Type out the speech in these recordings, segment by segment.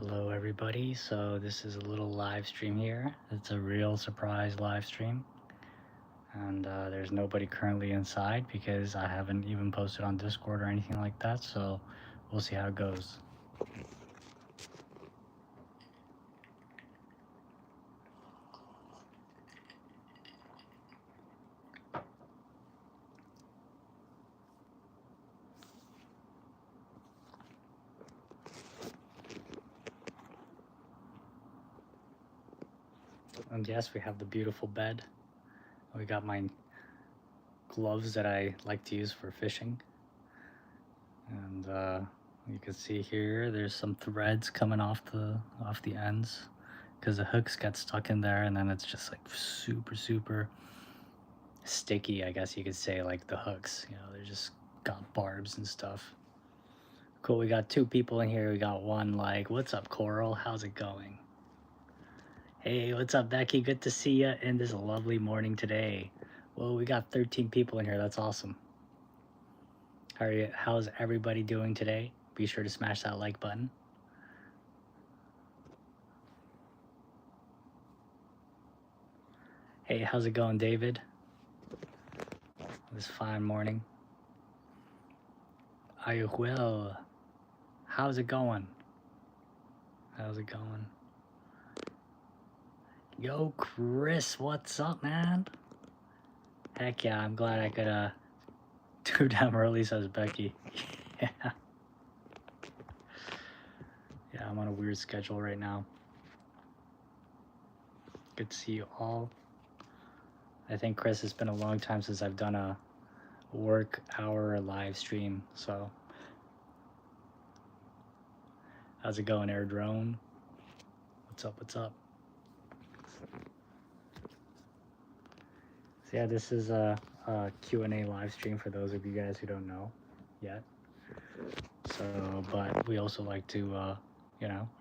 Hello everybody, so this is a little live stream here. It's a real surprise live stream, and there's nobody currently inside because I haven't even posted on Discord or anything like that, so we'll see how it goes. And yes, we have the beautiful bed. We got my gloves that I like to use for fishing, and you can see here there's some threads coming off the ends because the hooks get stuck in there, and then it's just like super sticky, I guess you could say, like the hooks, they're just got barbs and stuff. Cool, we got two people in here. We got one like, what's up, Coral? How's it going? Hey, what's up, Becky? Good to see you in this lovely morning today. Well, we got 13 people in here. That's awesome. How's everybody doing today? Be sure to smash that like button. Hey, how's it going, David? This fine morning. Are you well? How's it going? How's it going? Yo, Chris, what's up, man? Heck yeah, I'm glad I could do damn early, says Becky. Yeah. Yeah, I'm on a weird schedule right now. Good to see you all. I think, Chris, it's been a long time since I've done a work hour live stream, so. How's it going, Air Drone? What's up, what's up? So yeah, this is a Q&A live stream for those of you guys who don't know yet. So, but we also like to,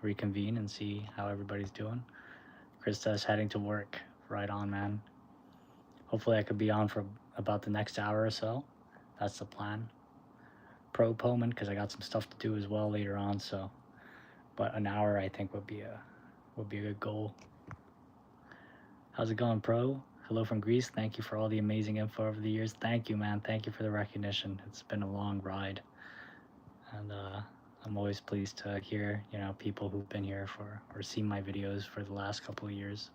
reconvene and see how everybody's doing. Krista's heading to work. Right on, man. Hopefully I could be on for about the next hour or so. That's the plan. Pro Poman, because I got some stuff to do as well later on, so. But an hour I think would be a good goal. How's it going, Pro? Hello from Greece. Thank you for all the amazing info over the years. Thank you, man. Thank you for the recognition. It's been a long ride. And I'm always pleased to hear, people who've been here or seen my videos for the last couple of years.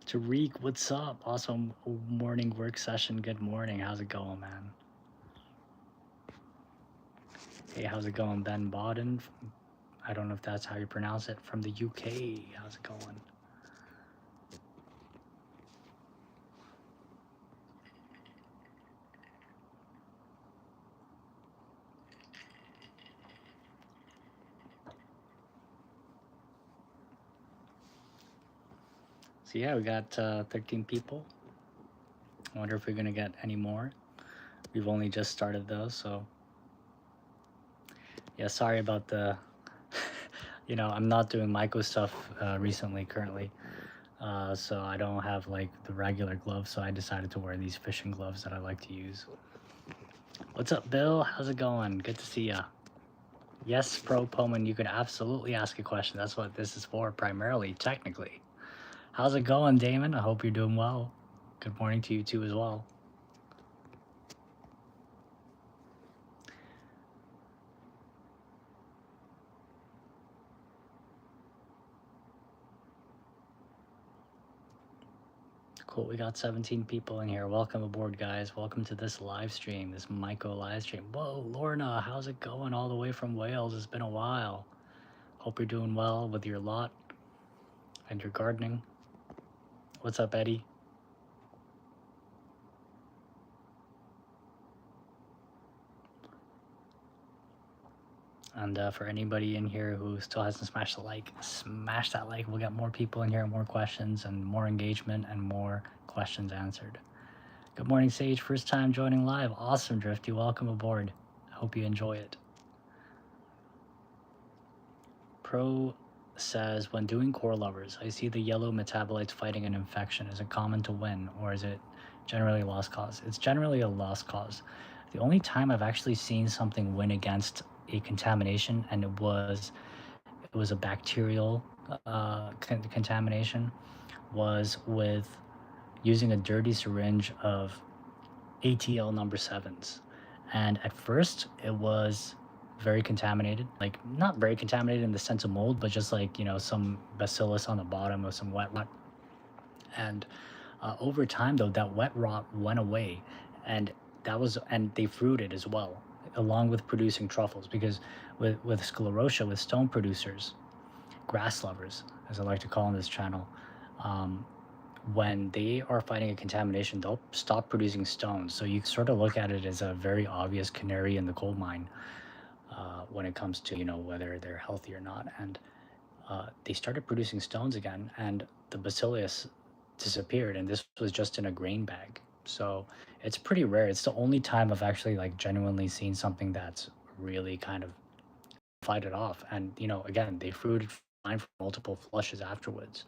Tariq, what's up? Awesome morning work session. Good morning. How's it going, man? Hey, how's it going, Ben Bodden? I don't know if that's how you pronounce it. From the UK. How's it going? So yeah, we got 13 people. I wonder if we're gonna get any more. We've only just started though, so yeah, sorry about the I'm not doing myco stuff currently, so I don't have like the regular gloves, so I decided to wear these fishing gloves that I like to use. What's up, Bill? How's it going? Good to see ya. Yes, Pro Poman, you could absolutely ask a question. That's what this is for primarily, technically. How's it going, Damon? I hope you're doing well. Good morning to you too as well. Cool, we got 17 people in here. Welcome aboard, guys. Welcome to this live stream, this myco live stream. Whoa, Lorna, how's it going all the way from Wales? It's been a while. Hope you're doing well with your lot and your gardening. What's up, Eddie? And for anybody in here who still hasn't smashed the like, smash that like. We'll get more people in here, more questions, and more engagement, and more questions answered. Good morning, Sage. First time joining live. Awesome, Drifty. Welcome aboard. I hope you enjoy it. Pro says, when doing core lovers, I see the yellow metabolites fighting an infection. Is it common to win, or is it generally a lost cause? It's generally a lost cause. The only time I've actually seen something win against a contamination, and it was it was a bacterial contamination, was with using a dirty syringe of ATL number 7s. And at first, it was very contaminated. Like, not very contaminated in the sense of mold, but just like, some bacillus on the bottom of some wet rot. And over time, though, that wet rot went away. And they fruited as well, along with producing truffles. Because with sclerotia, with stone producers, grass lovers, as I like to call on this channel, um, when they are fighting a contamination, they'll stop producing stones. So you sort of look at it as a very obvious canary in the coal mine when it comes to, whether they're healthy or not. And they started producing stones again, and the bacillus disappeared. And this was just in a grain bag. So it's pretty rare. It's the only time I've actually like genuinely seen something that's really kind of fight it off. And, again, they fruited fine for multiple flushes afterwards.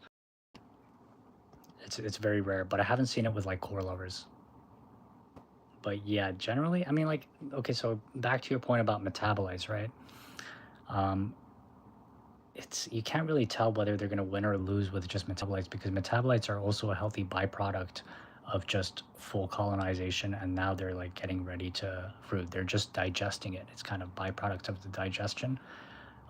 It's very rare, but I haven't seen it with like core lovers. But yeah, generally, I mean, like, okay, so back to your point about metabolites, right? It's you can't really tell whether they're going to win or lose with just metabolites, because metabolites are also a healthy byproduct of just full colonization, and now they're like getting ready to fruit. They're just digesting it. It's kind of byproduct of the digestion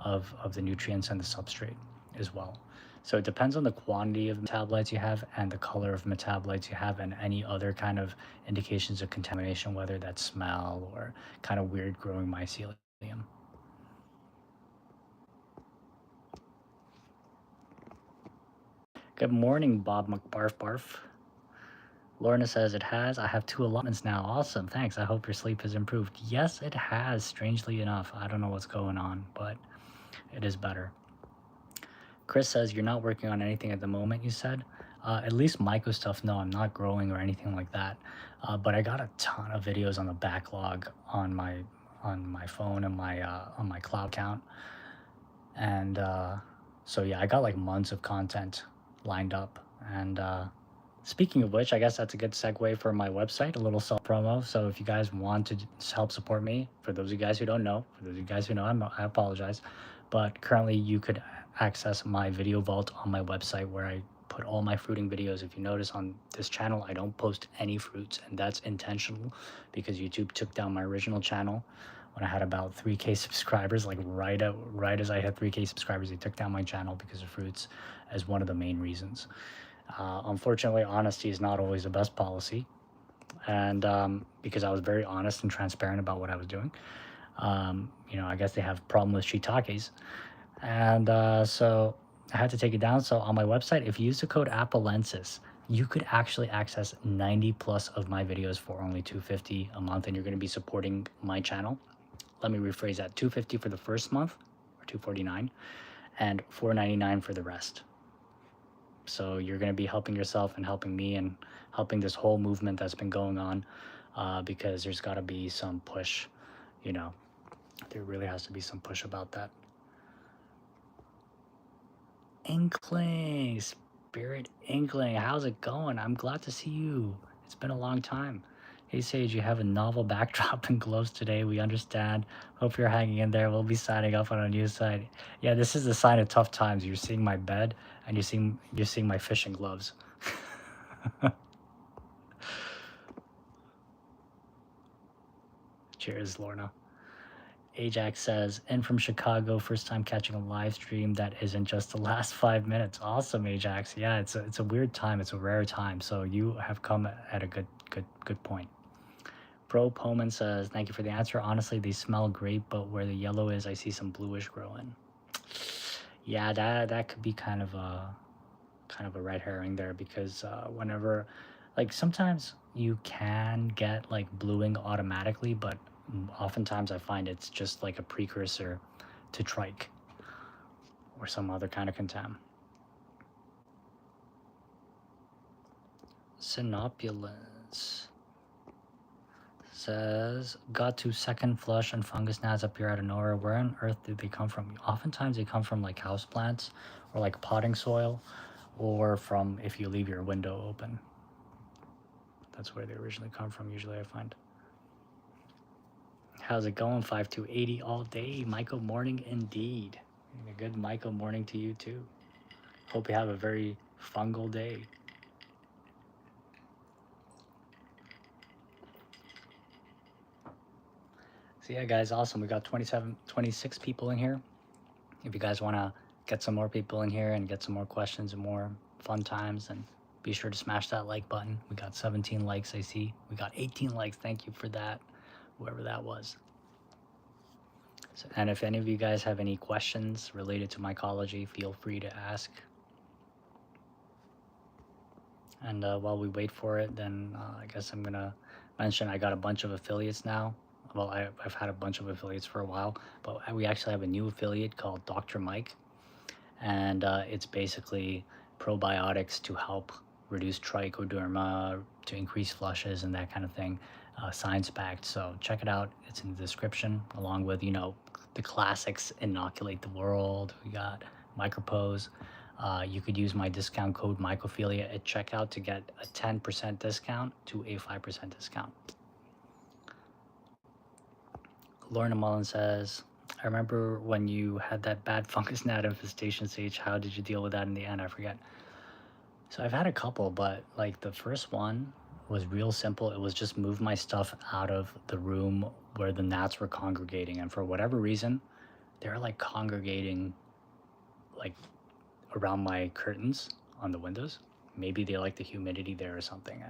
of the nutrients and the substrate as well. So it depends on the quantity of metabolites you have and the color of metabolites you have, and any other kind of indications of contamination, whether that's smell or kind of weird growing mycelium. Good morning, Bob McBarf Barf. Lorna says it has. I have 2 allotments now. Awesome. Thanks. I hope your sleep has improved. Yes, it has, strangely enough. I don't know what's going on, but it is better. Chris says you're not working on anything at the moment, you said. At least myco stuff, no, I'm not growing or anything like that. But I got a ton of videos on the backlog on my phone and on my cloud account. And so yeah, I got like months of content lined up. And speaking of which, I guess that's a good segue for my website, a little self promo. So if you guys want to help support me, for those of you guys who don't know, for those of you guys who know, I apologize. But currently you could access my video vault on my website, where I put all my fruiting videos. If you notice on this channel, I don't post any fruits, and that's intentional, because YouTube took down my original channel when I had about 3K subscribers. Like right as I had 3K subscribers, they took down my channel because of fruits, as one of the main reasons. Unfortunately, honesty is not always the best policy, and because I was very honest and transparent about what I was doing, I guess they have a problem with shiitakes, and so I had to take it down. So on my website, if you use the code APPALENSIS, you could actually access 90 plus of my videos for only $250 a month, and you're going to be supporting my channel. Let me rephrase that: $250 for the first month, or $249, and $499 for the rest. So you're going to be helping yourself and helping me and helping this whole movement that's been going on, because there's got to be some push, there really has to be some push about that. Inkling, Spirit Inkling, how's it going? I'm glad to see you. It's been a long time. Hey Sage, you have a novel backdrop and gloves today. We understand. Hope you're hanging in there. We'll be signing up on a new site. Yeah, this is a sign of tough times. You're seeing my bed, and you're seeing my fishing gloves. Cheers, Lorna. Ajax says, in from Chicago, first time catching a live stream that isn't just the last 5 minutes. Awesome, Ajax. Yeah, it's a weird time. It's a rare time. So you have come at a good point. Pro Poman says, thank you for the answer. Honestly, they smell great, but where the yellow is, I see some bluish growing. Yeah, that could be kind of a red herring there, because whenever, like, sometimes you can get like bluing automatically, but oftentimes I find it's just like a precursor to trike or some other kind of contam. Synopulence says, got to second flush and fungus gnats appear out of nowhere. Where on earth did they come from? Oftentimes they come from like houseplants or like potting soil, or from if you leave your window open. That's where they originally come from, usually, I find. How's it going? 5280 all day. Michael, morning indeed. And a good Michael morning to you too. Hope you have a very fungal day. So yeah, guys, awesome. We got 26 people in here. If you guys want to get some more people in here and get some more questions and more fun times, then be sure to smash that like button. We got 17 likes, I see. We got 18 likes. Thank you for that, whoever that was. So, and if any of you guys have any questions related to mycology, feel free to ask. And while we wait for it, then I guess I'm gonna mention I got a bunch of affiliates now. Well, I've had a bunch of affiliates for a while, but we actually have a new affiliate called Dr. Mike, and it's basically probiotics to help reduce trichoderma, to increase flushes and that kind of thing, science backed. So check it out. It's in the description, along with the classics: inoculate the world. We got micropose. You could use my discount code mycophilia at checkout to get a 10% discount to a 5% discount. Lorna Mullen says, I remember when you had that bad fungus gnat infestation stage. How did you deal with that in the end? I forget. So I've had a couple, but like the first one was real simple. It was just move my stuff out of the room where the gnats were congregating. And for whatever reason, they're like congregating like around my curtains on the windows. Maybe they like the humidity there or something.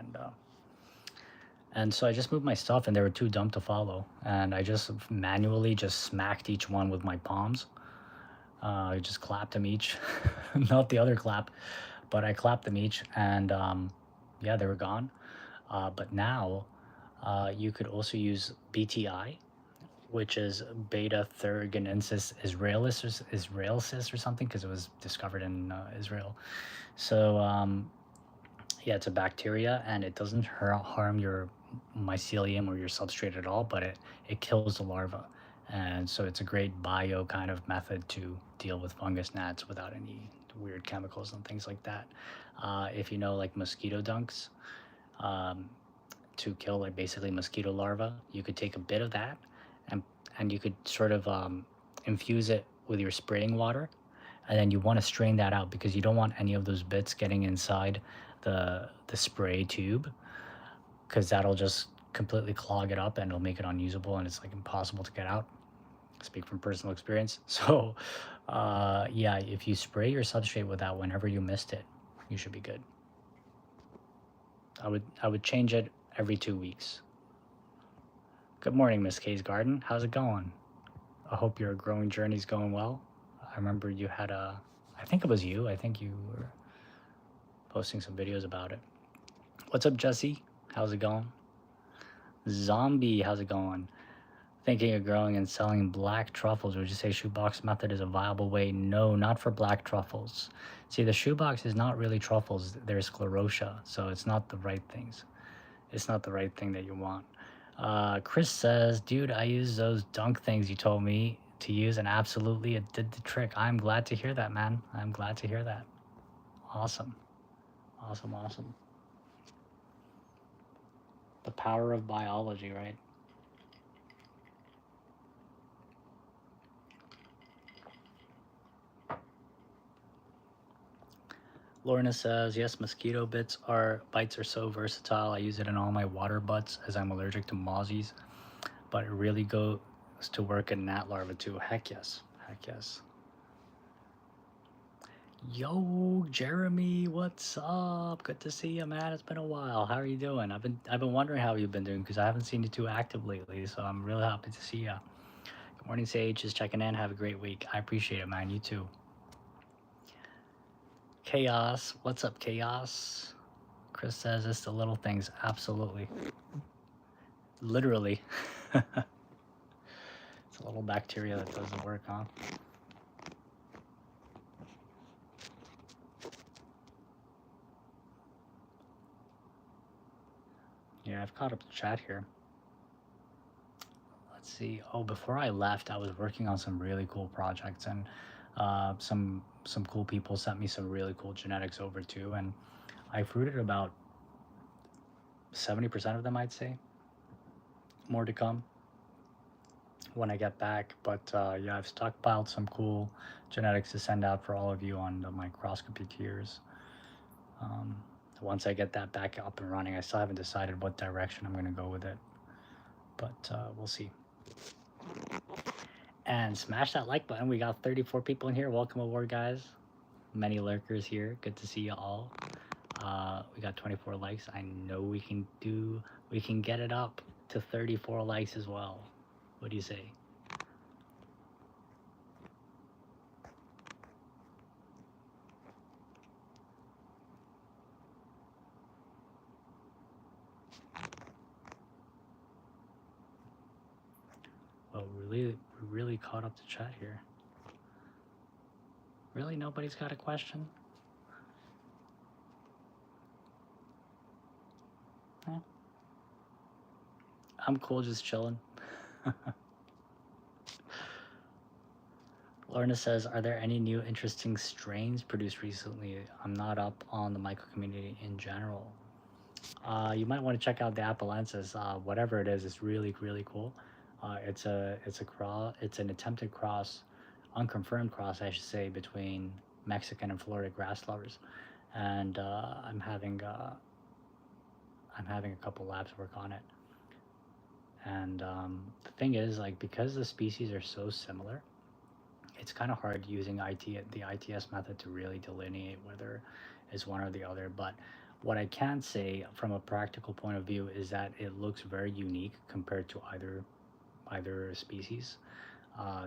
And so I just moved my stuff and they were too dumb to follow. And I just manually just smacked each one with my palms. I just clapped them each, not the other clap, but I clapped them each, and yeah, they were gone. But now you could also use BTI, which is Beta Thuringiensis israelis or something, because it was discovered in Israel. So yeah, it's a bacteria, and it doesn't harm your mycelium or your substrate at all, but it kills the larva. And so it's a great bio kind of method to deal with fungus gnats without any weird chemicals and things like that. If you know, like mosquito dunks, um, to kill like basically mosquito larvae, you could take a bit of that, and you could sort of infuse it with your spraying water, and then you want to strain that out because you don't want any of those bits getting inside the spray tube, because that'll just completely clog it up and it'll make it unusable, and it's like impossible to get out. Speak from personal experience. So yeah, if you spray your substrate with that whenever you missed it, you should be good. I would change it every 2 weeks. Good morning, Miss Kay's garden. How's it going? I hope your growing journey's going well. I remember you had I think it was you. I think you were posting some videos about it. What's up, Jesse? How's it going? Zombie, how's it going? Thinking of growing and selling black truffles. Would you say shoebox method is a viable way? No, not for black truffles. See, the shoebox is not really truffles. They're sclerotia, so it's not the right things. It's not the right thing that you want. Chris says, dude, I use those dunk things you told me to use, and absolutely it did the trick. I'm glad to hear that, man. I'm glad to hear that. Awesome. Awesome, awesome. The power of biology, right? Lorna says, yes, mosquito bites are so versatile. I use it in all my water butts as I'm allergic to mozzies, but it really goes to work in gnat larvae too. Heck yes. Heck yes. Yo, Jeremy, what's up? Good to see you, man. It's been a while. How are you doing? I've been wondering how you've been doing because I haven't seen you too active lately. So I'm really happy to see you. Good morning, Sage. Just checking in. Have a great week. I appreciate it, man. You too. Chaos. What's up, Chaos? Chris says it's the little things. Absolutely. Literally. It's a little bacteria that does the work, huh? Yeah, I've caught up the chat here. Let's see. Oh, before I left, I was working on some really cool projects, and some cool people sent me some really cool genetics over too, and I fruited about 70% of them, I'd say. More to come. when I get back. But yeah, I've stockpiled some cool genetics to send out for all of you on the microscopy tiers. Um, Once I get that back up and running, I still haven't decided what direction I'm going to go with it, but we'll see. And smash that like button. We got 34 people in here. Welcome aboard, guys. Many lurkers here. Good to see you all. We got 24 likes. I know we can get it up to 34 likes as well. What do you say? Well, we really caught up to chat here. Really, nobody's got a question? Eh, I'm cool, just chilling. Lorna says, are there any new interesting strains produced recently? I'm not up on the myco community in general. You might want to check out the Appalensis. Whatever it is, it's really cool. It's an attempted cross, unconfirmed cross, I should say, between Mexican and Florida grass lovers, and I'm having a couple labs work on it. And the thing is, like, because the species are so similar, it's kind of hard using the ITS method to really delineate whether it's one or the other. But what I can say from a practical point of view is that it looks very unique compared to either species,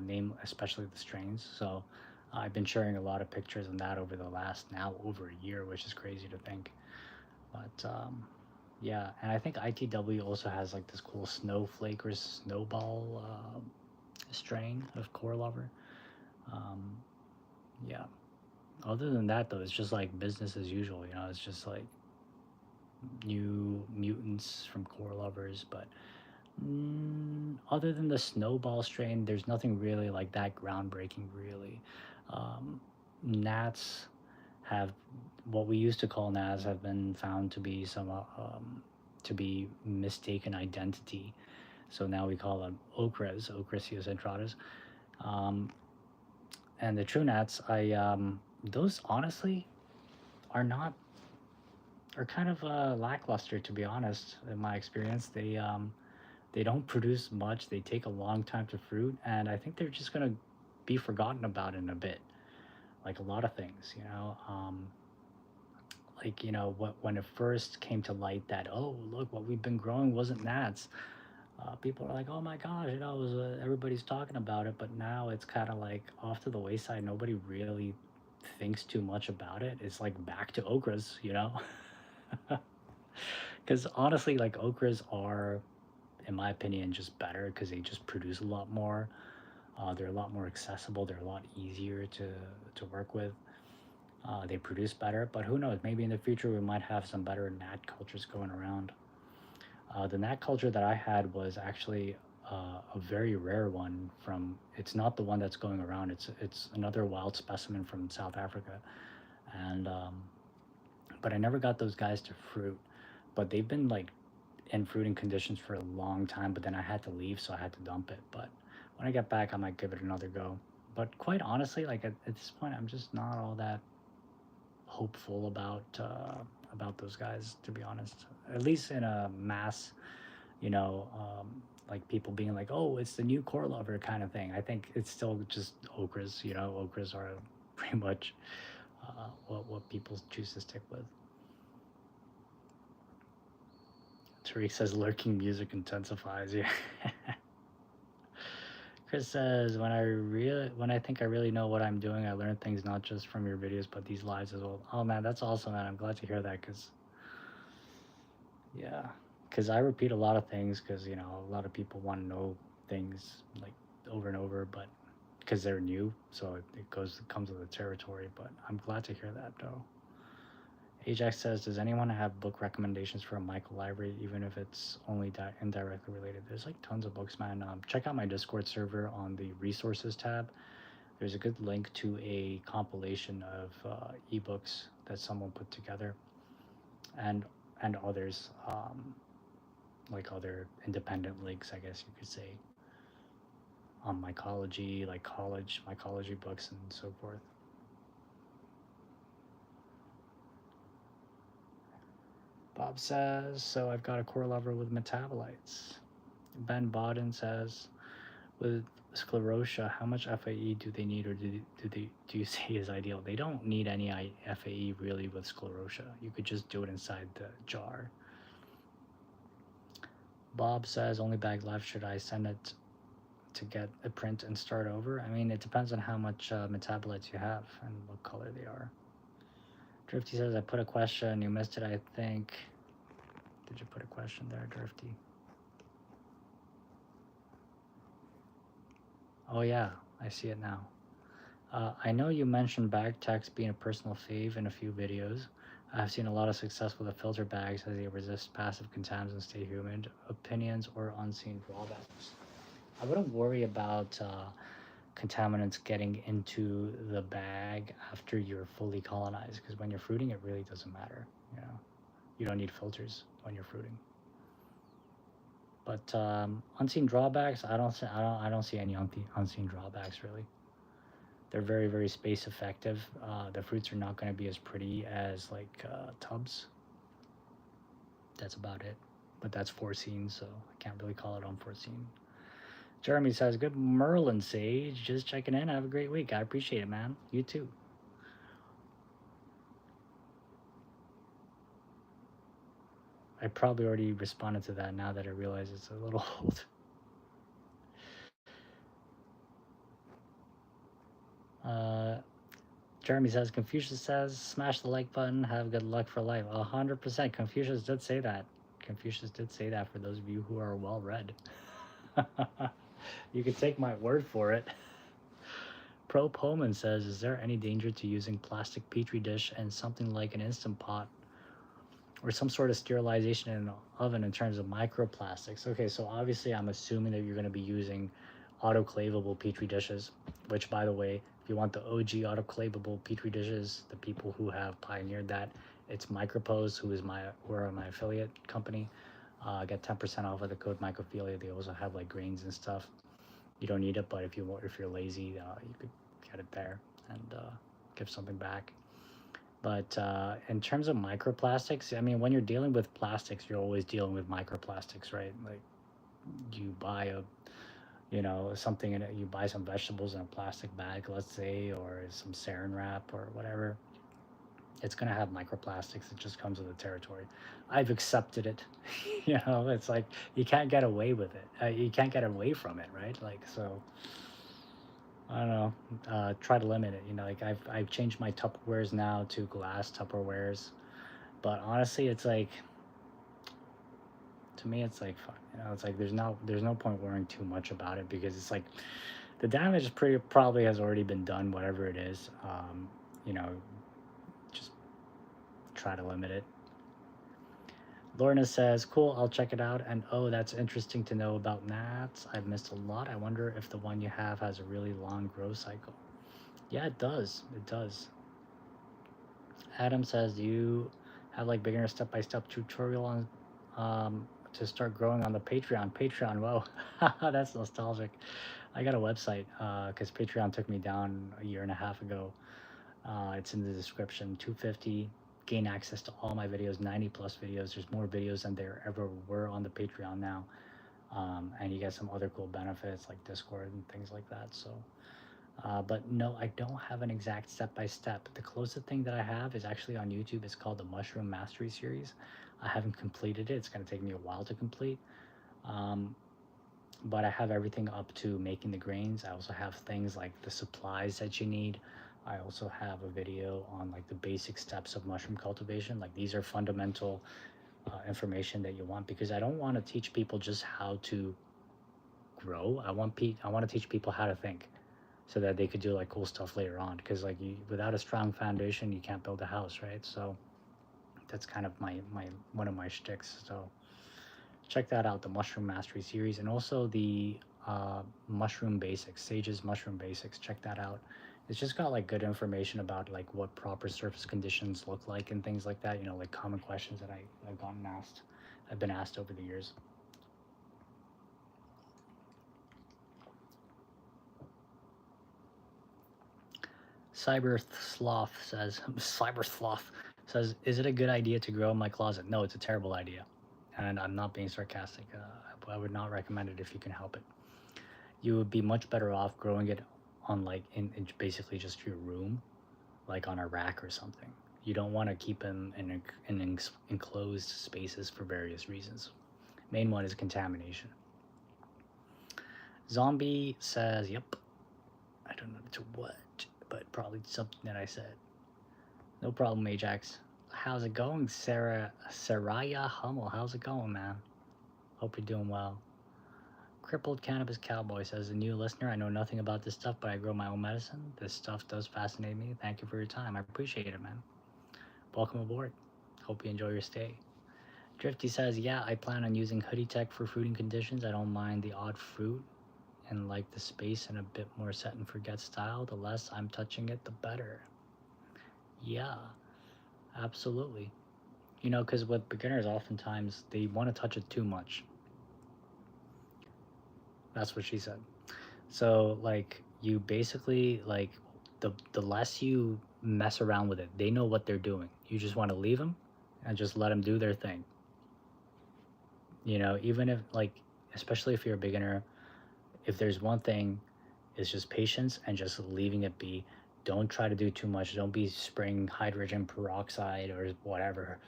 name especially the strains. So I've been sharing a lot of pictures on that over the last now over a year, which is crazy to think. But yeah, and I think ITW also has like this cool snowflake or snowball strain of core lover. Um, yeah. Other than that, though, it's just like business as usual. You know, it's just like new mutants from core lovers. But other than the snowball strain, there's nothing really like that groundbreaking. Really, gnats have what we used to call gnats have been found to be to be mistaken identity. So now we call them ochres, Ochrisius entratus. Um, and the true gnats, those honestly are not are kind of lackluster, to be honest. In my experience, they don't produce much. They take a long time to fruit, and I think they're just gonna be forgotten about in a bit, like a lot of things, you know. Like, you know, when it first came to light that, oh, look, what we've been growing wasn't gnats. People are like, oh my gosh, you know, everybody's talking about it, but now it's kind of like off to the wayside. Nobody really thinks too much about it. It's like back to ochres, you know. Because honestly, like ochres are, in my opinion, just better because they just produce a lot more. They're a lot more accessible. They're a lot easier to work with. They produce better, but who knows? Maybe in the future we might have some better gnat cultures going around. The gnat culture that I had was actually a very rare one. It's not the one that's going around. It's another wild specimen from South Africa, and but I never got those guys to fruit. But they've been like in fruiting conditions for a long time. But then I had to leave, so I had to dump it. But when I get back, I might give it another go. But quite honestly, like at this point, I'm just not all that hopeful about those guys, to be honest. At least in a mass, you know, like people being like, "Oh, it's the new core lover" kind of thing. I think it's still just ochres. You know, ochres are pretty much what people choose to stick with. Tariq says lurking music intensifies. Yeah. Chris says when I think I really know what I'm doing, I learn things not just from your videos but these lives as well. Oh man, that's awesome, man. I'm glad to hear that because yeah, because I repeat a lot of things because you know a lot of people want to know things like over and over, but because they're new, so it comes with the territory. But I'm glad to hear that though. Ajax says, does anyone have book recommendations for a Michael library, even if it's only indirectly related? There's like tons of books, man. Check out my Discord server on the resources tab. There's a good link to a compilation of ebooks that someone put together, and others, like other independent links, I guess you could say. on mycology, like college mycology books and so forth. Bob says, so I've got a core lever with metabolites. Ben Bodden says, with sclerotia, how much FAE do they need, or do you say is ideal? They don't need any FAE really with sclerotia. You could just do it inside the jar. Bob says, only bag left. Should I send it to get a print and start over? I mean, it depends on how much metabolites you have and what color they are. Drifty says, I put a question. You missed it, I think. Did you put a question there, Drifty? Oh yeah, I see it now. I know you mentioned bag text being a personal fave in a few videos. I've seen a lot of success with the filter bags as they resist passive contaminants and stay humid. Opinions or unseen drawbacks? I wouldn't worry about contaminants getting into the bag after you're fully colonized, because when you're fruiting, it really doesn't matter. You know, you don't need filters when you're fruiting. But unseen drawbacks, I don't see any unseen drawbacks really. They're very, very space effective. The fruits are not going to be as pretty as like tubs. That's about it. But that's foreseen, so I can't really call it unforeseen. Jeremy says, good Merlin Sage. Just checking in. Have a great week. I appreciate it, man. You too. I probably already responded to that now that I realize it's a little old. Jeremy says, Confucius says, smash the like button, have good luck for life. 100%. Confucius did say that. Confucius did say that for those of you who are well read. You can take my word for it. Pro Pullman says, is there any danger to using plastic petri dish and something like an Instant Pot or some sort of sterilization in an oven in terms of microplastics? Okay, so obviously I'm assuming that you're going to be using autoclavable petri dishes, which, by the way, if you want the OG autoclavable petri dishes, the people who have pioneered that, it's Micropose, who are my affiliate company. Get 10% off with the code mycophilia. They also have like grains and stuff. You don't need it, but if you're lazy, you could get it there and give something back. But in terms of microplastics, I mean, when you're dealing with plastics, you're always dealing with microplastics, right? Like you buy something in it, you buy some vegetables in a plastic bag, let's say, or some saran wrap or whatever. It's going to have microplastics. It just comes with the territory. I've accepted it. It's like you can't get away with it. You can't get away from it, right? Like, so I don't know. Try to limit it. Like I've changed my Tupperwares now to glass Tupperwares, but honestly, it's like, to me, it's like fuck. It's like there's no point worrying too much about it, because it's like the damage is probably has already been done, whatever it is. Just try to limit it. Lorna says, cool, I'll check it out. And oh, that's interesting to know about gnats. I've missed a lot. I wonder if the one you have has a really long growth cycle. Yeah, it does. It does. Adam says, do you have like beginner step-by-step tutorial on to start growing on the Patreon? Patreon, whoa, that's nostalgic. I got a website because Patreon took me down a year and a half ago. It's in the description. $250, gain access to all my videos, 90 plus videos. There's more videos than there ever were on the Patreon now. And you get some other cool benefits like Discord and things like that. So, but no, I don't have an exact step-by-step. The closest thing that I have is actually on YouTube. It's called the Mushroom Mastery Series. I haven't completed it. It's going to take me a while to complete. But I have everything up to making the grains. I also have things like the supplies that you need. I also have a video on like the basic steps of mushroom cultivation. Like these are fundamental information that you want, because I don't want to teach people just how to grow. I want to teach people how to think, so that they could do like cool stuff later on. Because like without a strong foundation, you can't build a house, right? So that's kind of my one of my shticks. So check that out, the Mushroom Mastery Series, and also the Mushroom Basics, Sage's Mushroom Basics. Check that out. It's just got like good information about like what proper surface conditions look like and things like that. Like common questions that I've been asked over the years. Cybersloth says, Cybersloth says, is it a good idea to grow in my closet? No, it's a terrible idea. And I'm not being sarcastic. I would not recommend it if you can help it. You would be much better off growing it on like in basically just your room, like on a rack or something. You don't want to keep them in enclosed spaces for various reasons. Main one is contamination. Zombie says, yep. I don't know to what, but probably something that I said. No problem, Ajax. How's it going, Saraya Hummel? How's it going, man? Hope you're doing well. Crippled Cannabis Cowboy says, a new listener. I know nothing about this stuff, but I grow my own medicine. This stuff does fascinate me. Thank you for your time. I appreciate it, man. Welcome aboard. Hope you enjoy your stay. Drifty says, yeah, I plan on using Hoodie Tech for fruiting conditions. I don't mind the odd fruit and like the space and a bit more set and forget style. The less I'm touching it, the better. Yeah, absolutely. You know, because with beginners, oftentimes they want to touch it too much. That's what she said. So like you basically like the less you mess around with it, they know what they're doing. You just want to leave them and just let them do their thing. You know, even if like, especially if you're a beginner, if there's one thing, it's just patience and just leaving it be. Don't try to do too much. Don't be spraying hydrogen peroxide or whatever.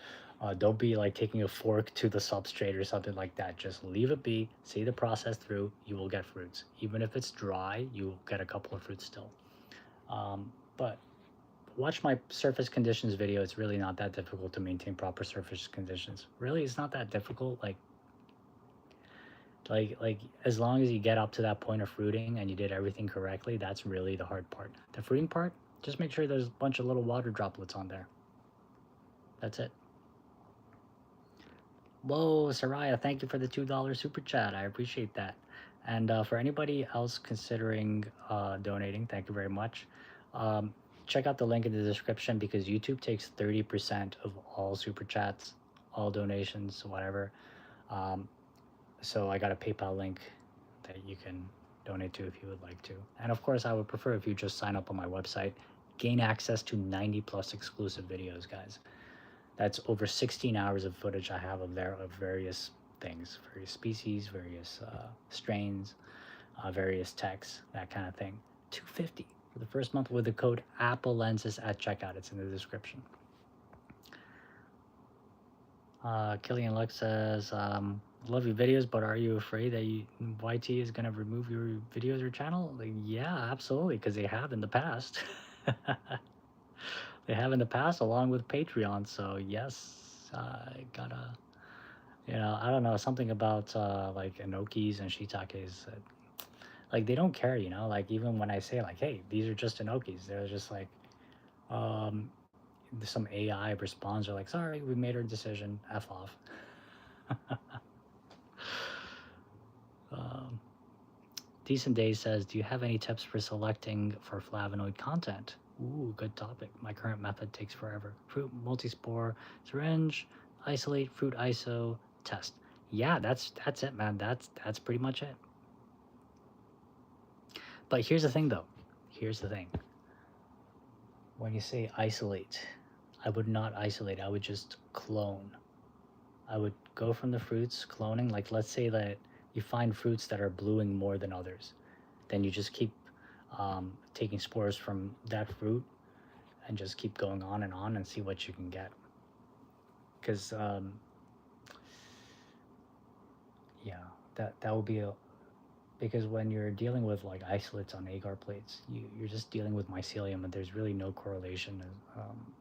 Don't be like taking a fork to the substrate or something like that. Just leave it be. See the process through. You will get fruits. Even if it's dry, you will get a couple of fruits still. But watch my surface conditions video. It's really not that difficult to maintain proper surface conditions. Really, it's not that difficult. Like as long as you get up to that point of fruiting and you did everything correctly, that's really the hard part. The fruiting part, just make sure there's a bunch of little water droplets on there. That's it. Whoa, Saraya, thank you for the $2 super chat. I appreciate that. And for anybody else considering donating, thank you very much. Check out the link in the description because YouTube takes 30% of all super chats, all donations, whatever. So I got a PayPal link that you can donate to if you would like to. And of course, I would prefer if you just sign up on my website, gain access to 90 plus exclusive videos, guys. That's over 16 hours of footage I have of there of various things, various species, various strains, various techs, that kind of thing. $250 for the first month with the code AppleLenses at checkout. It's in the description. Killian Lux says, love your videos, but are you afraid that YT is going to remove your videos or channel? Like, yeah, absolutely, because they have in the past. They have in the past along with Patreon. So yes, I gotta, you know, I don't know, something about like enokis and shiitakes. Like they don't care, you know, like even when I say like, hey, these are just enokis, they're just like, um, some AI responds, are like, sorry, we made our decision, F off. Decent Days says, do you have any tips for selecting for flavonoid content? Ooh, good topic. My current method takes forever. Fruit multispore, syringe, isolate, fruit iso, test. Yeah, that's it, man. That's pretty much it. But here's the thing, though. Here's the thing. When you say isolate, I would not isolate. I would just clone. I would go from the fruits, cloning. Like, let's say that you find fruits that are bluing more than others. Then you just keep taking spores from that fruit and just keep going on and see what you can get. Because, yeah, that will be because when you're dealing with like isolates on agar plates, you're just dealing with mycelium, and there's really no correlation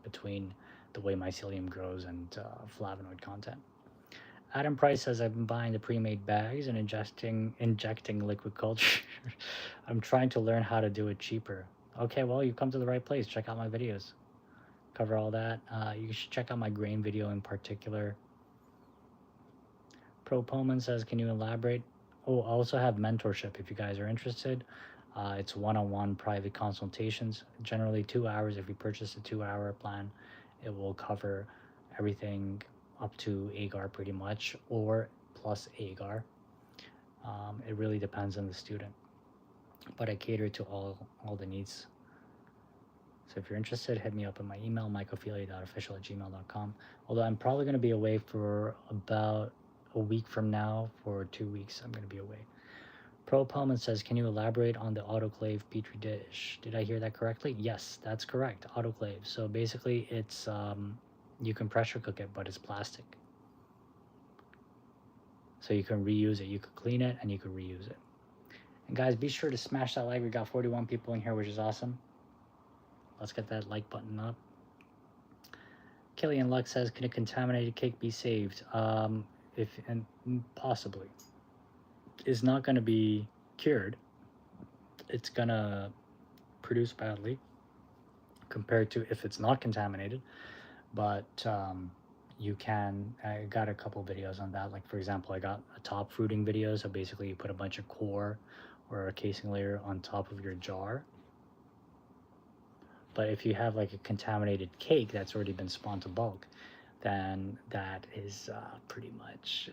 between the way mycelium grows and flavonoid content. Adam Price says, I've been buying the pre-made bags and injecting liquid culture. I'm trying to learn how to do it cheaper. Okay, well, you've come to the right place. Check out my videos. Cover all that. You should check out my grain video in particular. Pro Pullman says, can you elaborate? Oh, I also have mentorship if you guys are interested. It's one-on-one private consultations, generally 2 hours. If you purchase a 2-hour plan, it will cover everything up to agar pretty much, or plus agar. It really depends on the student, but I cater to all the needs. So if you're interested, hit me up at my email, mycophilia.official@gmail.com. Although I'm probably going to be away for about a week from now. For 2 weeks, I'm going to be away. Pro Pullman says, can you elaborate on the autoclave Petri dish? Did I hear that correctly? Yes, that's correct. Autoclave. So basically, it's you can pressure cook it, but it's plastic. So you can reuse it. You could clean it and you could reuse it. And guys, be sure to smash that like. We got 41 people in here, which is awesome. Let's get that like button up. Killian Luck says, can a contaminated cake be saved? If and possibly. It's not going to be cured. It's going to produce badly compared to if it's not contaminated. But you can, I got a couple videos on that. Like, for example, I got a top fruiting video. So basically you put a bunch of core or a casing layer on top of your jar. But if you have like a contaminated cake that's already been spawned to bulk, then that is pretty much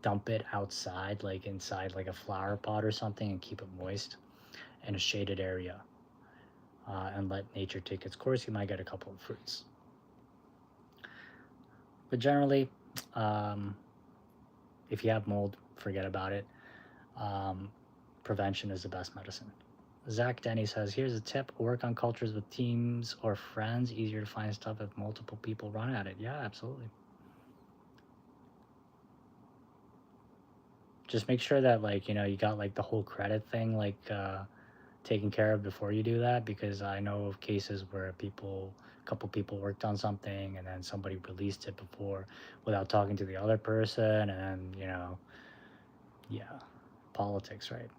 dump it outside, like inside like a flower pot or something, and keep it moist in a shaded area, and let nature take its course. You might get a couple of fruits. But generally, if you have mold, forget about it. Prevention is the best medicine. Zach Denny says, here's a tip. Work on cultures with teams or friends. Easier to find stuff if multiple people run at it. Yeah, absolutely. Just make sure that, like, you know, you got like the whole credit thing, like, taken care of before you do that, because I know of cases where a couple people worked on something and then somebody released it before without talking to the other person, and then, you know, yeah, politics, right?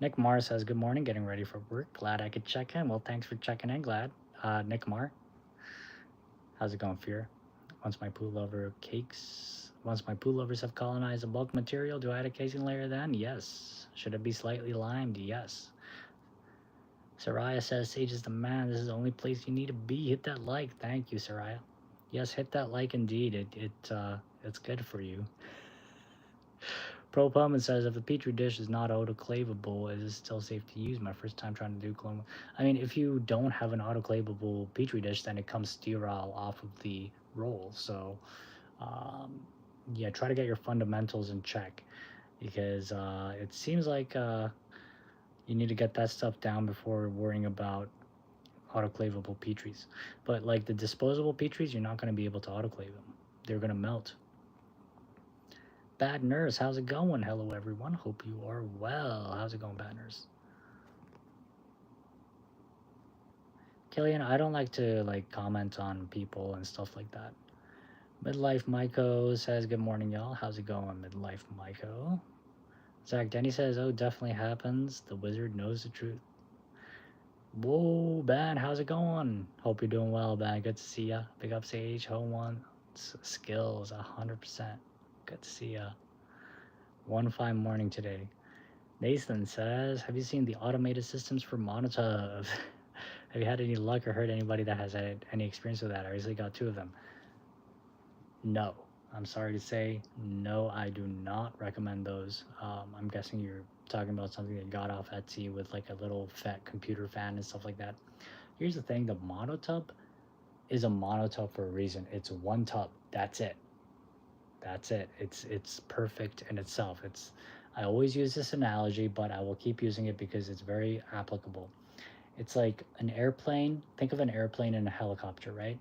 Nick Marr says, good morning, getting ready for work. Glad I could check in. Well, thanks for checking in, Glad. Nick Marr, how's it going, Fear? Once my pullovers have colonized the bulk material, do I add a casing layer then? Yes. Should it be slightly limed? Yes. Soraya says, Sage is the man. This is the only place you need to be. Hit that like. Thank you, Soraya. Yes, hit that like indeed. It's good for you. Pro Pullman says, if the Petri dish is not autoclavable, is it still safe to use? My first time trying to do clone. I mean, if you don't have an autoclavable Petri dish, then it comes sterile off of the roll. So, yeah, try to get your fundamentals in check, because it seems like you need to get that stuff down before worrying about autoclavable Petris. But like the disposable Petris, you're not going to be able to autoclave them. They're going to melt. Bad Nurse, how's it going? Hello, everyone. Hope you are well. How's it going, Bad Nurse? Killian, I don't like to like comment on people and stuff like that. Midlife Myco says, good morning, y'all. How's it going, Midlife Myco? Zach Denny says, oh, definitely happens. The wizard knows the truth. Whoa, Ben, how's it going? Hope you're doing well, Ben. Good to see ya. Big up Sage, home one. Skills, 100%. Good to see ya. One fine morning today. Nathan says, have you seen the automated systems for Monotub? Have you had any luck or heard anybody that has had any experience with that? I recently got 2 of them. No. I'm sorry to say, no, I do not recommend those. I'm guessing you're talking about something that got off Etsy with like a little fat computer fan and stuff like that. Here's the thing, the Monotub is a Monotub for a reason. It's one tub. That's it. That's it. It's perfect in itself. I always use this analogy, but I will keep using it because it's very applicable. It's like an airplane. Think of an airplane and a helicopter, right?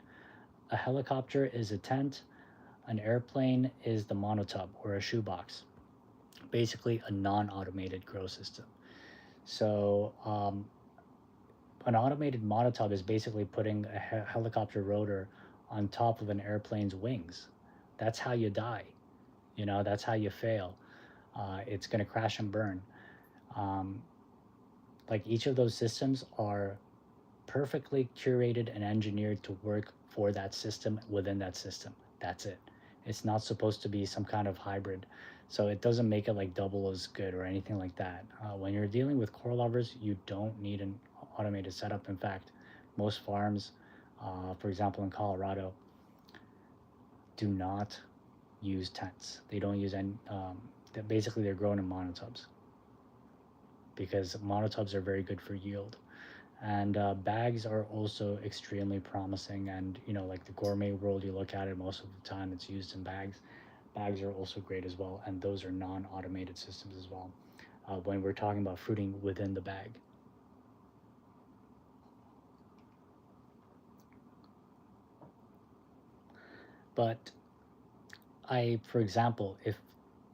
A helicopter is a tent. An airplane is the Monotub, or a shoebox. Basically a non-automated grow system. So an automated Monotub is basically putting a helicopter rotor on top of an airplane's wings. That's how you die. You know, that's how you fail. It's going to crash and burn. Like each of those systems are perfectly curated and engineered to work for that system within that system. That's it. It's not supposed to be some kind of hybrid. So it doesn't make it like double as good or anything like that. When you're dealing with core lovers, you don't need an automated setup. In fact, most farms, for example, in Colorado, do not use tents. They don't use any, basically they're grown in monotubs, because monotubs are very good for yield. And bags are also extremely promising. And like the gourmet world, you look at it, most of the time it's used in bags. Bags are also great as well, and those are non-automated systems as well. When we're talking about fruiting within the bag. But for example,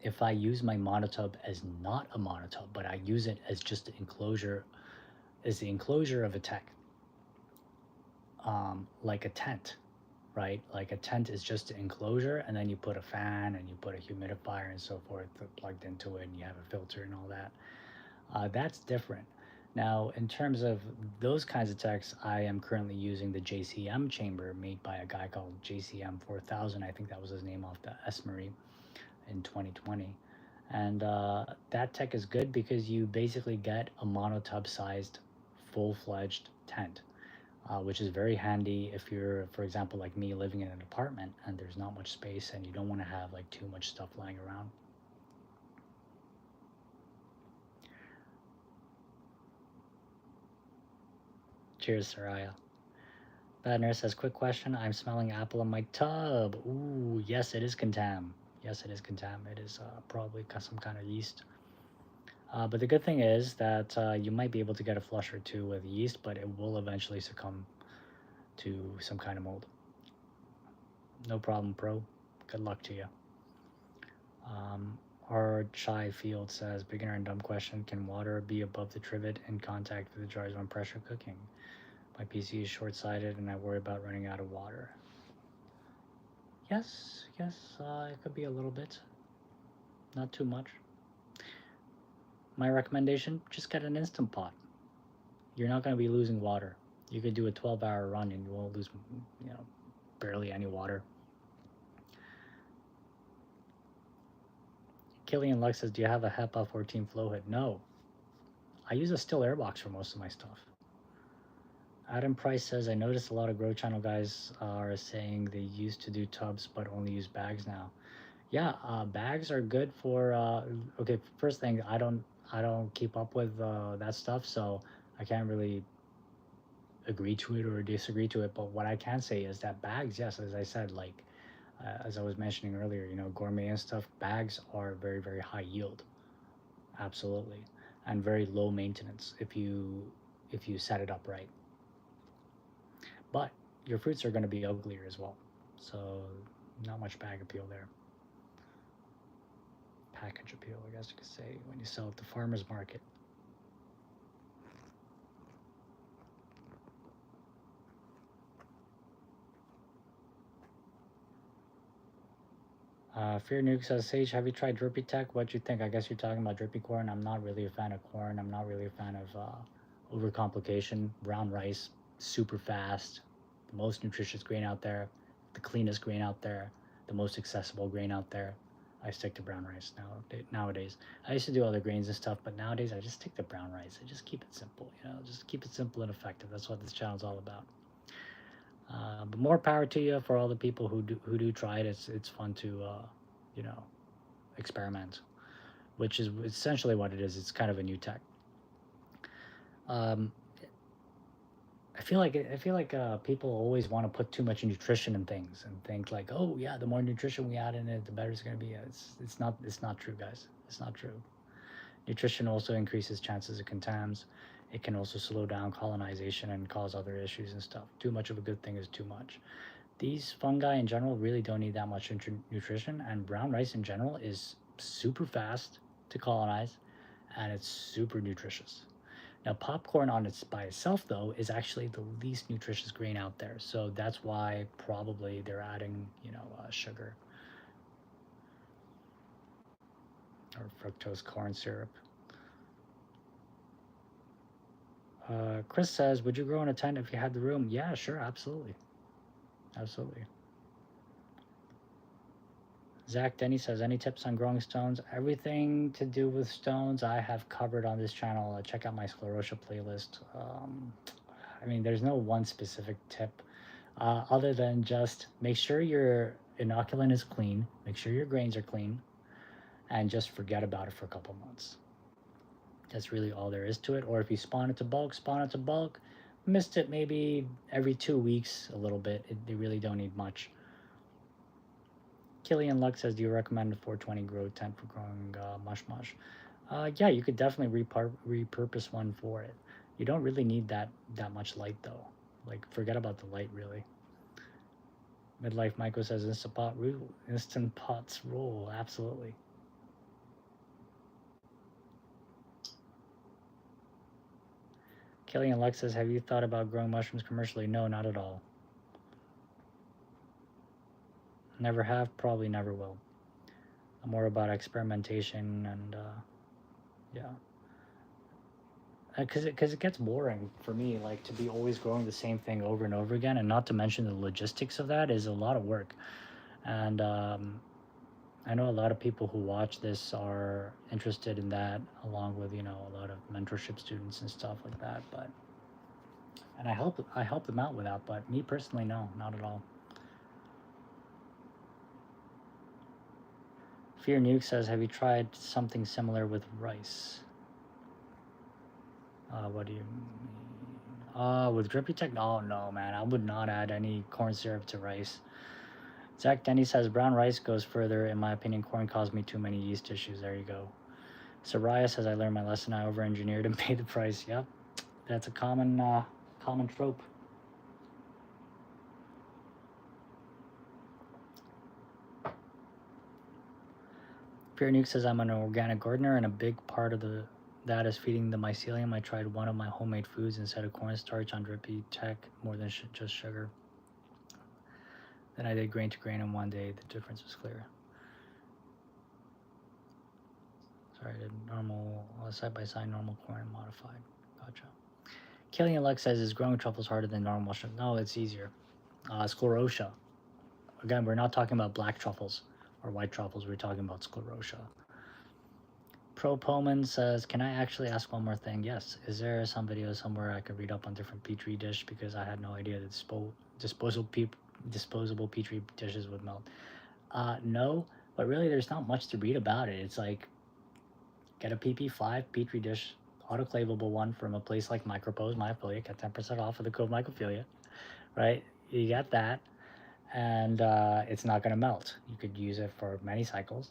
if I use my monotub as not a monotub, but I use it as just the enclosure, as the enclosure of a tech, like a tent, right? Like a tent is just an enclosure, and then you put a fan and you put a humidifier and so forth plugged into it, and you have a filter and all that. That's different. Now, in terms of those kinds of techs, I am currently using the JCM chamber made by a guy called JCM 4000. I think that was his name off the Esmery in 2020. And that tech is good because you basically get a monotub sized full-fledged tent, which is very handy if you're, for example, like me, living in an apartment and there's not much space and you don't want to have like too much stuff lying around. Cheers, Soraya. Bad Nurse says, quick question. I'm smelling apple in my tub. Ooh, yes, it is contam. Yes, it is contam. It is probably some kind of yeast. But the good thing is that you might be able to get a flush or two with yeast, but it will eventually succumb to some kind of mold. No problem, pro. Good luck to you. Our Chai Field says, beginner and dumb question, can water be above the trivet in contact with the jars when pressure cooking? My PC is short-sighted and I worry about running out of water. Yes, it could be a little bit. Not too much. My recommendation, just get an Instant Pot. You're not going to be losing water. You could do a 12-hour run and you won't lose, barely any water. Killian Lux says, do you have a HEPA 14 flow head? No. I use a still airbox for most of my stuff. Adam Price says, I noticed a lot of Grow Channel guys are saying they used to do tubs but only use bags now. Yeah, bags are good for, okay, first thing, I don't keep up with that stuff, so I can't really agree to it or disagree to it. But what I can say is that bags, yes, as I said, like as I was mentioning earlier, gourmet and stuff, bags are very, very high yield, absolutely, and very low maintenance if you set it up right. But your fruits are going to be uglier as well, so not much bag appeal there. Package appeal, I guess you could say, when you sell at the farmer's market. Fear Nuke says, Sage, have you tried Drippy Tech? What'd you think? I guess you're talking about Drippy Corn. I'm not really a fan of corn. I'm not really a fan of overcomplication. Brown rice, super fast, the most nutritious grain out there, the cleanest grain out there, the most accessible grain out there. I stick to brown rice nowadays. I used to do other grains and stuff, but nowadays I just stick to brown rice. I just keep it simple, just keep it simple and effective. That's what this channel's all about. But more power to you for all the people who do try it. It's fun to experiment, which is essentially what it is. It's kind of a new tech. Um, I feel like people always want to put too much nutrition in things and think like, oh yeah, the more nutrition we add in it, the better it's going to be. It's not true, guys. It's not true. Nutrition also increases chances of contams. It can also slow down colonization and cause other issues and stuff. Too much of a good thing is too much. These fungi in general really don't need that much nutrition, and brown rice in general is super fast to colonize and it's super nutritious. Now, popcorn on its by itself, though, is actually the least nutritious grain out there. So that's why probably they're adding, sugar or fructose corn syrup. Chris says, would you grow in a tent if you had the room? Yeah, sure, absolutely. Absolutely. Zach Denny says, any tips on growing stones? Everything to do with stones I have covered on this channel. Check out my Sclerotia playlist. I mean, there's no one specific tip other than just make sure your inoculant is clean, make sure your grains are clean, and just forget about it for a couple months. That's really all there is to it. Or if you spawn it to bulk, spawn it to bulk. missed it maybe every 2 weeks a little bit. They really don't need much. Killian Luck says, do you recommend a 420 grow tent for growing mush mush? Yeah, you could definitely repurpose one for it. You don't really need that much light though. Like, forget about the light really. Midlife Michael says, instant pots rule. Absolutely. Killian Luck says, have you thought about growing mushrooms commercially? No, not at all. Never have, probably never will. I'm more about experimentation and yeah, because it gets boring for me, like to be always growing the same thing over and over again, and not to mention the logistics of that is a lot of work. And I know a lot of people who watch this are interested in that, along with a lot of mentorship students and stuff like that. But and I help them out with that. But me personally, no, not at all. Fear Nuke says, have you tried something similar with rice? What do you mean? With drippy tech? Oh no, man, I would not add any corn syrup to rice. Zach Denny says, brown rice goes further. In my opinion, corn caused me too many yeast issues. There you go. Soraya says, I learned my lesson. I over-engineered and paid the price. Yep, that's a common trope. Fear Nuke says, I'm an organic gardener, and a big part of that is feeding the mycelium. I tried one of my homemade foods instead of cornstarch on drippy tech more than just sugar. Then I did grain to grain, and one day the difference was clear. Sorry, I did normal, side by side, normal corn and modified. Gotcha. Killian Lex says, is growing truffles harder than normal mushrooms? No, it's easier. Sclerotia. Again, we're not talking about black truffles or white truffles. We're talking about sclerotia. Pro Pullman says, can I actually ask one more thing? Yes. Is there some video somewhere I could read up on different Petri dish? Because I had no idea that disposable Petri dishes would melt. No, but really there's not much to read about it. It's like, get a PP5 Petri dish, autoclavable one from a place like Micropose, my affiliate, get 10% off of the code mycophilia, right? You get that, and it's not going to melt. You could use it for many cycles.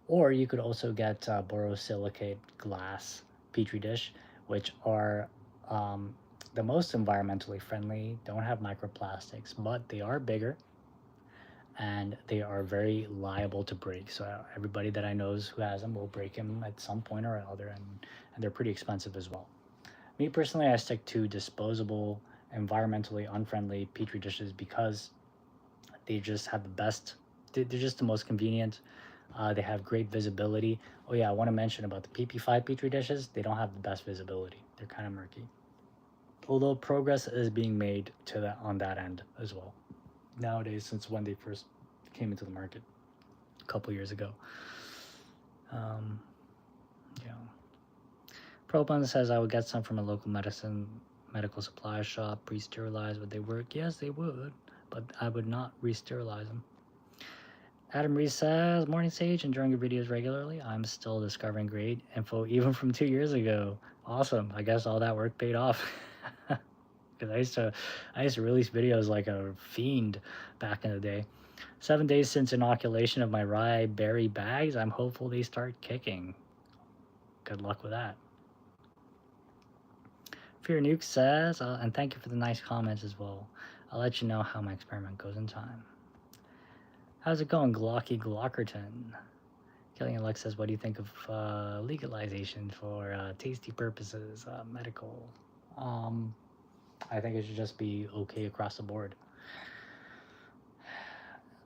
Or you could also get borosilicate glass Petri dish, which are the most environmentally friendly, don't have microplastics, but they are bigger and they are very liable to break. So everybody that I know who has them will break them at some point or other, and they're pretty expensive as well. Me personally, I stick to disposable, environmentally unfriendly Petri dishes because they just have the best, they're just the most convenient. They have great visibility. Oh yeah, I want to mention about the PP5 Petri dishes. They don't have the best visibility. They're kind of murky. Although progress is being made to that on that end as well. Nowadays, since when they first came into the market a couple years ago. Yeah. Propon says, I would get some from a local medical supply shop, pre-sterilized. Would they work? Yes, they would, but I would not re-sterilize them. Adam Reese says, morning Sage, enjoying your videos regularly. I'm still discovering great info even from 2 years ago. Awesome. I guess all that work paid off. Because I used to release videos like a fiend back in the day. 7 days since inoculation of my rye berry bags, I'm hopeful they start kicking. Good luck with that. Fear Nuke says, and thank you for the nice comments as well. I'll let you know how my experiment goes in time. How's it going, Glocky Glockerton? Killing Alex says, what do you think of legalization for tasty purposes, medical? I think it should just be okay across the board.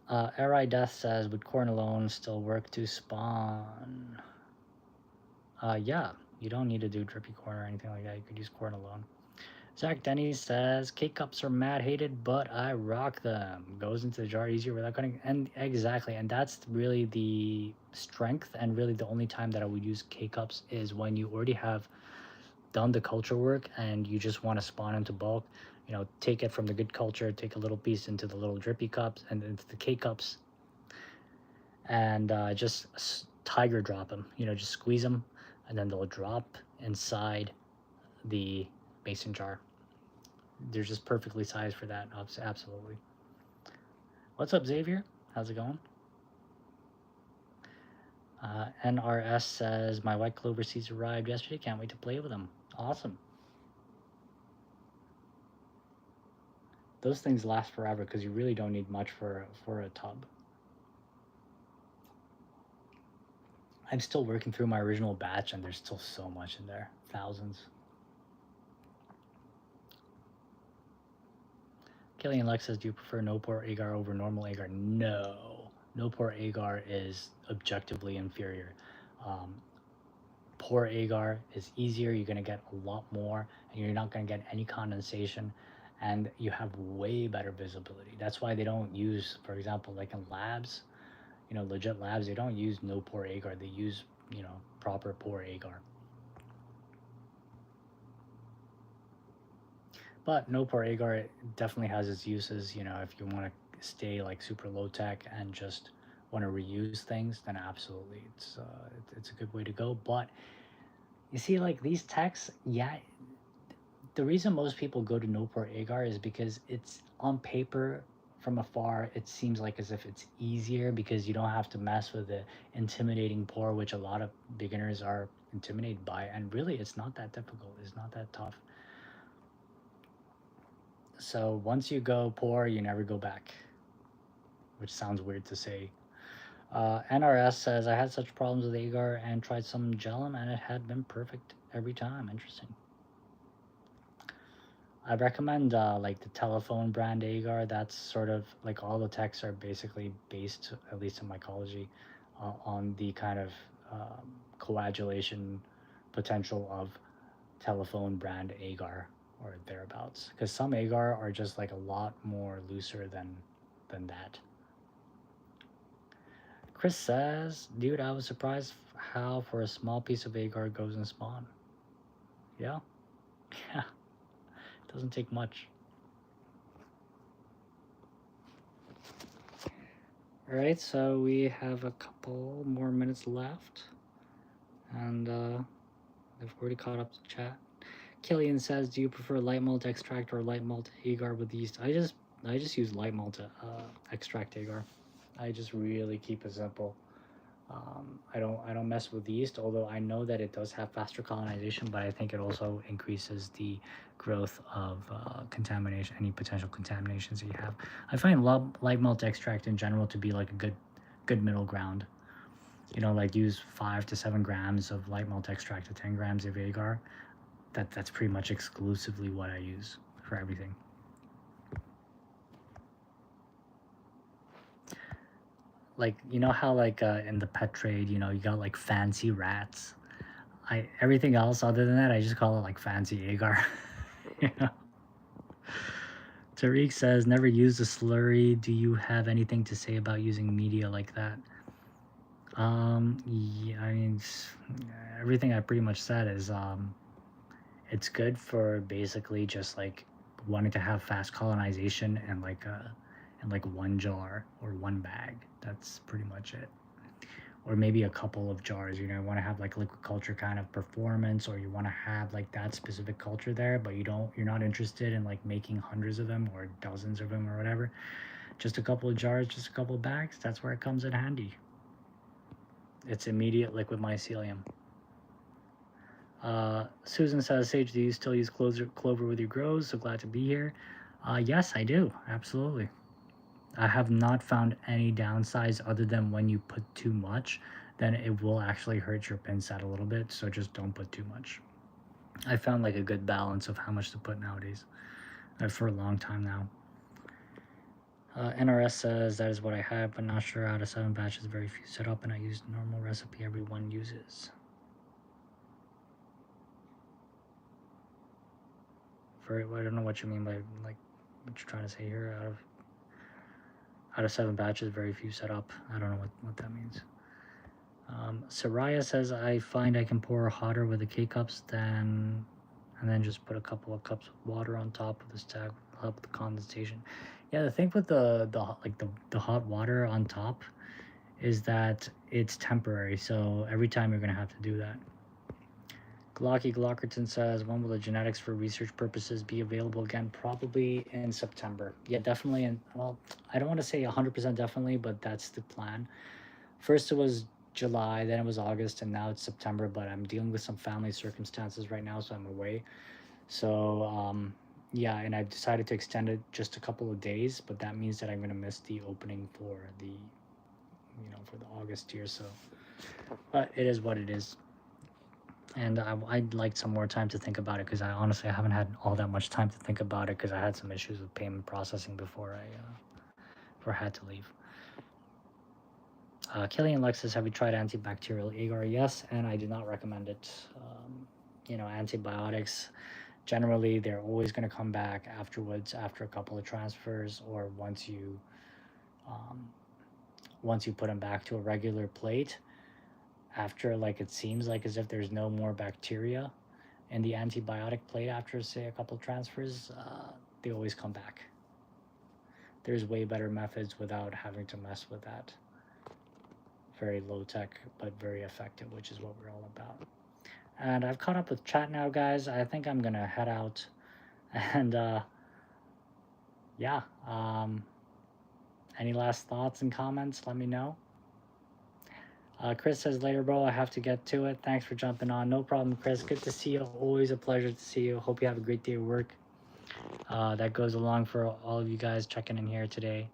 Eri Death says, would corn alone still work to spawn? Yeah, you don't need to do drippy corn or anything like that. You could use corn alone. Zach Denny says, K-cups are mad hated, but I rock them. Goes into the jar easier without cutting. And exactly, and that's really the strength, and really the only time that I would use K-cups is when you already have done the culture work and you just want to spawn into bulk. You know, take it from the good culture, take a little piece into the little drippy cups and into the K-cups, and just tiger drop them. You know, just squeeze them, and then they'll drop inside the mason jar. they're just perfectly sized for that. Absolutely. What's up, Xavier? How's it going? NRS says my white clover seeds arrived yesterday. Can't wait to play with them. Awesome. Those things last forever because you really don't need much for a tub. I'm still working through my original batch, and there's still so much in there. Thousands. Killian Lex says, do you prefer no pore agar over normal agar? No. No pore agar is objectively inferior. Pore agar is easier. You're going to get a lot more, and you're not going to get any condensation, and you have way better visibility. That's why they don't use, for example, like in labs, legit labs, they don't use no pore agar. They use, proper pore agar. But no pore agar definitely has its uses. If you want to stay like super low tech and just want to reuse things, then absolutely, it's a good way to go. But you see, like these techs, yeah, the reason most people go to no pore agar is because it's on paper from afar. It seems like as if it's easier because you don't have to mess with the intimidating pore, which a lot of beginners are intimidated by. And really, it's not that difficult. It's not that tough. So once you go pore, you never go back, which sounds weird to say. NRS says, I had such problems with agar and tried some gelum and it had been perfect every time. Interesting. I recommend like the telephone brand agar. That's sort of like all the techs are basically based, at least in mycology, on the kind of coagulation potential of telephone brand agar or thereabouts. Because some agar are just like a lot more looser than that. Chris says, dude, I was surprised how for a small piece of agar goes in spawn. Yeah. Yeah. It doesn't take much. All right, so we have a couple more minutes left, and I've already caught up to chat. Killian says, "Do you prefer light malt extract or light malt agar with yeast?" I just use light malt extract agar. I just really keep it simple. I don't mess with yeast, although I know that it does have faster colonization, but I think it also increases the growth of contamination, any potential contaminations that you have. I find light malt extract in general to be like a good middle ground. Like use 5 to 7 grams of light malt extract to 10 grams of agar. That's pretty much exclusively what I use for everything. Like how like in the pet trade, you got like fancy rats. Everything else other than that, I just call it like fancy agar. Tariq says, never used a slurry. Do you have anything to say about using media like that? Yeah, I mean, everything I pretty much said is it's good for basically just like wanting to have fast colonization and like one jar or one bag. That's pretty much it. Or maybe a couple of jars. Want to have like liquid culture kind of performance, or you want to have like that specific culture there, but you're not interested in like making hundreds of them or dozens of them or whatever. Just a couple of jars, just a couple of bags. That's where it comes in handy. It's immediate liquid mycelium. Susan says, Sage, do you still use clover with your grows? So glad to be here. Yes, I do. Absolutely. I have not found any downsides other than when you put too much, then it will actually hurt your pin set a little bit. So just don't put too much. I found like a good balance of how much to put nowadays for a long time now. NRS says that is what I have, but not sure. Out of 7 batches, very few set up, and I used normal recipe everyone uses. I don't know what you mean by like what you're trying to say here. Out of 7 batches, very few set up. I don't know what that means. Soraya says, I find I can pour hotter with the K-cups and then just put a couple of cups of water on top of the stack will help the condensation. Yeah, the thing with the hot water on top is that it's temporary, so every time you're gonna have to do that. Glocky Glockerton says, when will the genetics for research purposes be available again? Probably in September. Yeah, definitely. And well, I don't want to say 100% definitely, but that's the plan. First it was July, then it was August, and now it's September, but I'm dealing with some family circumstances right now, so I'm away. So, yeah, and I've decided to extend it just a couple of days, but that means that I'm going to miss the opening for the, for the August here, so, but it is what it is. And I'd like some more time to think about it, because I honestly haven't had all that much time to think about it, because I had some issues with payment processing before I had to leave. Killian Lexus, have you tried antibacterial agar? Yes, and I do not recommend it. Antibiotics, generally, they're always going to come back afterwards, after a couple of transfers, or um, once you put them back to a regular plate, after, like, it seems like as if there's no more bacteria in the antibiotic plate after, say, a couple of transfers, they always come back. There's way better methods without having to mess with that. Very low tech, but very effective, which is what we're all about. And I've caught up with chat now, guys. I think I'm gonna head out. And yeah, any last thoughts and comments? Let me know. Chris says, later, bro, I have to get to it. Thanks for jumping on. No problem, Chris. Good to see you. Always a pleasure to see you. Hope you have a great day of work. That goes along for all of you guys checking in here today.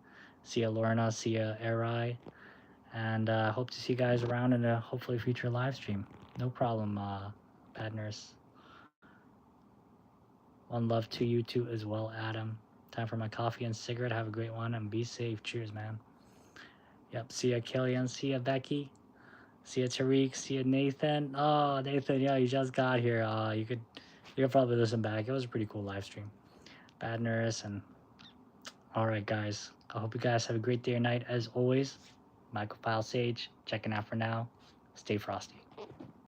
See ya, Lorna. See ya, Erai. And hope to see you guys around in a hopefully future live stream. No problem, Bad Nurse. One love to you too as well, Adam. Time for my coffee and cigarette. Have a great one and be safe. Cheers, man. Yep. See ya, Killian. See ya, Becky. See ya, Tariq. See ya, Nathan. Oh, Nathan, yeah, you just got here. You could probably listen back. It was a pretty cool live stream. Bad Nurse. And all right, guys. I hope you guys have a great day or night. As always, Mycophile Sage checking out for now. Stay frosty.